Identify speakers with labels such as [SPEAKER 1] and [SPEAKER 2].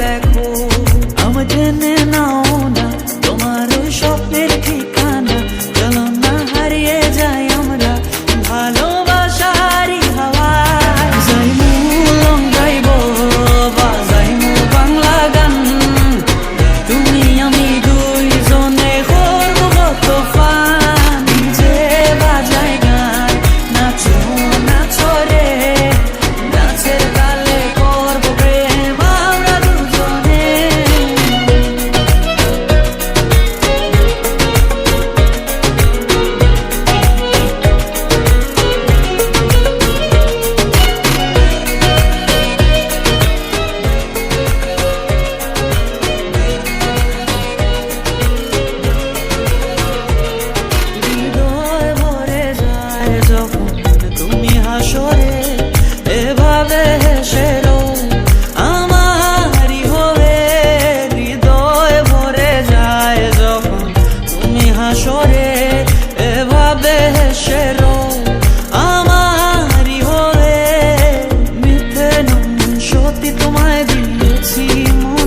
[SPEAKER 1] দেখো, আমায় জেনে নাও না তোমার ওই স্বপ্নের ঠিকানা। চলো না হারিয়ে যাই আমরা ভালোবাসারই হাওয়ায়। যাইমু লং ড্রাইভ বা যাইমু বাংলা গান, তুমি আমি দুইজনে করবো কত ফান। যে বাজায় গান, নাচো নাচো রে, নাচের তালে করবো প্রেম আমরা দুজনে। হৃদয় ভরে যায় যখন তুমি হাসো রে, এভাবে হেসে রোজ আমারই হবে। হৃদয় ভরে যায় যখন তুমি হাসো রে, এভাবে হেসে রোজ আমারই হবে। মিথ্যে নয় সত্যি তোমায় দিয়েছি মন।